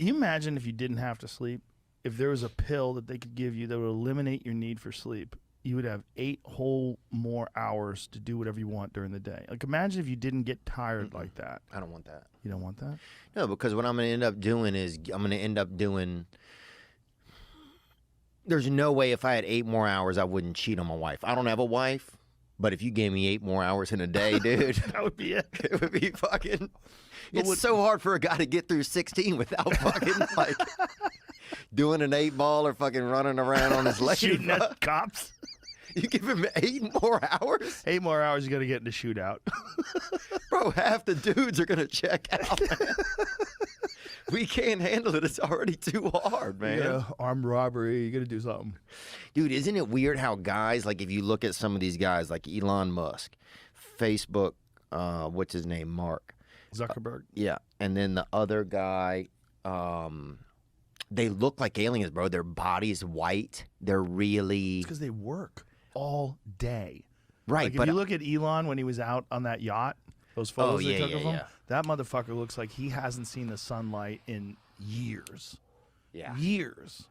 you imagine if you didn't have to sleep? If there was a pill that they could give you that would eliminate your need for sleep, you would have 8 whole more hours to do whatever you want during the day. Like, imagine if you didn't get tired like that. I don't want that. You don't want that? No, because what I'm going to end up doing is I'm going to end up doing. There's no way if I had 8 more hours I wouldn't cheat on my wife. I don't have a wife, but if you gave me 8 more hours in a day, dude, That would be it. it would be fucking. It's so hard for a guy to get through 16 without fucking like doing an 8-ball or fucking running around on his lady. Shooting at cops. You give him 8 more hours? 8 more hours, you got to get in the shootout. Bro, half the dudes are going to check out, man. We can't handle it. It's already too hard, man. Yeah, armed robbery. You got to do something. Dude, isn't it weird how guys, like if you look at some of these guys, like Elon Musk, Facebook, what's his name, Mark Zuckerberg. Yeah, and then the other guy, they look like aliens, bro. Their body's white. They're really... It's because they work all day. Right, like, if but you look at Elon when he was out on that yacht, those photos they took of him, yeah. that motherfucker looks like he hasn't seen the sunlight in years. Yeah. Years.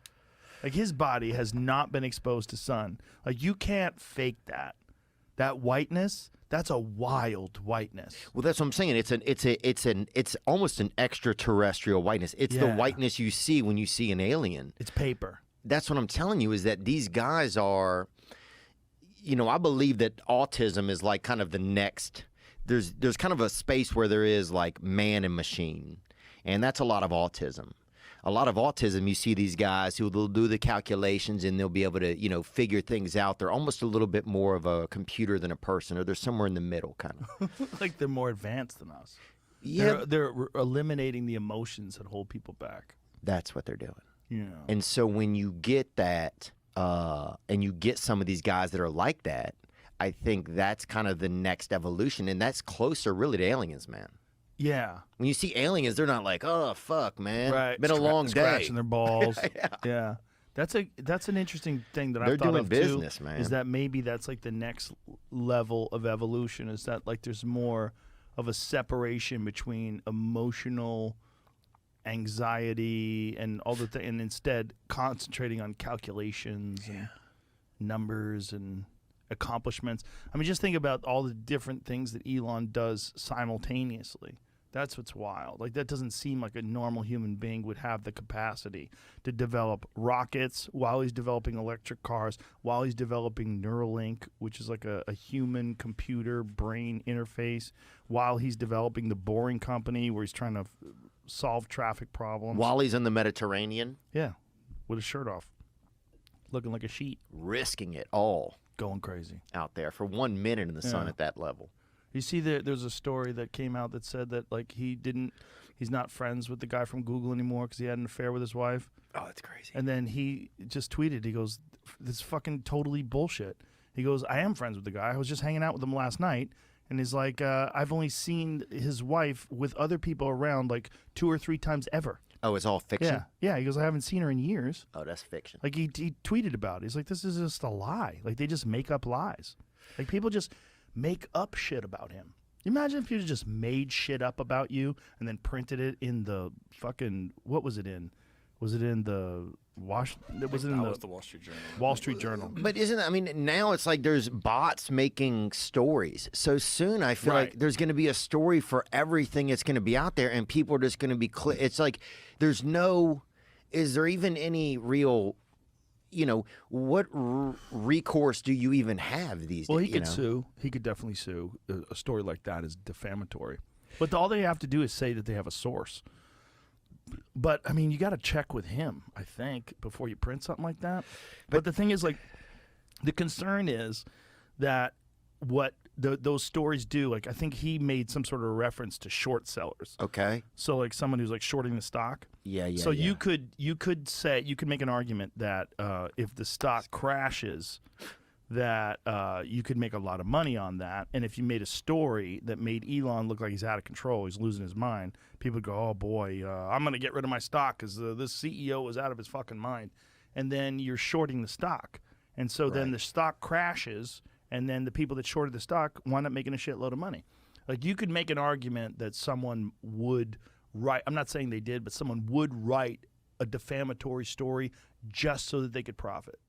Like, his body has not been exposed to sun. Like, you can't fake that. That whiteness, that's a wild whiteness. Well, that's what I'm saying. It's almost an extraterrestrial whiteness. It's the whiteness you see when you see an alien. It's paper. That's what I'm telling you, is that these guys are, you know, I believe that autism is like kind of the next, there's kind of a space where there is like man and machine. And that's a lot of autism. A lot of autism, you see these guys who will do the calculations and they'll be able to, you know, figure things out. They're almost a little bit more of a computer than a person, or they're somewhere in the middle, kind of. Like, they're more advanced than us. Yeah. They're eliminating the emotions that hold people back. That's what they're doing. Yeah. And so when you get that, and you get some of these guys that are like that, I think that's kind of the next evolution, and that's closer really to aliens, man. Yeah. When you see aliens, they're not like, oh, fuck, man. Right. Been a long day. Scratching their balls. Yeah. Yeah. That's an interesting thing that They're I've thought doing of business, too, man. is that maybe that's like the next level of evolution, is that like there's more of a separation between emotional anxiety and all the things, and instead concentrating on calculations and numbers and accomplishments. I mean, just think about all the different things that Elon does simultaneously. That's what's wild. Like, that doesn't seem like a normal human being would have the capacity to develop rockets while he's developing electric cars, while he's developing Neuralink, which is like a human computer brain interface, while he's developing the Boring Company, where he's trying to solve traffic problems. While he's in the Mediterranean. Yeah, with his shirt off, looking like a sheet. Risking it all. Going crazy. Out there for 1 minute in the sun at that level. You see, there's a story that came out that said that like he's not friends with the guy from Google anymore because he had an affair with his wife. Oh, that's crazy. And then he just tweeted, he goes, "This is fucking totally bullshit." He goes, "I am friends with the guy. I was just hanging out with him last night." And he's like, "I've only seen his wife with other people around like 2 or 3 times ever." Oh, it's all fiction? Yeah. He goes, "I haven't seen her in years." Oh, that's fiction. Like, he tweeted about it. He's like, "This is just a lie." Like, they just make up lies. Like, people just make up shit about him. Imagine if you just made shit up about you and then printed it in the fucking, what was it in? Was it in the was the Wall Street Journal. Wall Street Journal. But isn't, I mean, now it's like there's bots making stories. So soon I feel like there's going to be a story for everything that's going to be out there, and people are just going to be, it's like there's no, is there even any real, you know, what recourse do you even have these days? Well, he could sue. He could definitely sue. A story like that is defamatory. But all they have to do is say that they have a source. But, I mean, you got to check with him, I think, before you print something like that. But the thing is, like, the concern is that what those stories do, like, I think he made some sort of reference to short sellers. Okay. So, like, someone who's, like, shorting the stock. Yeah. So you could make an argument that if the stock crashes, that you could make a lot of money on that. And if you made a story that made Elon look like he's out of control, he's losing his mind, people would go, "Oh boy, I'm going to get rid of my stock because this CEO is out of his fucking mind." And then you're shorting the stock. And so then the stock crashes, and then the people that shorted the stock wind up making a shitload of money. Like, you could make an argument that someone would write. I'm not saying they did, but someone would write a defamatory story just so that they could profit.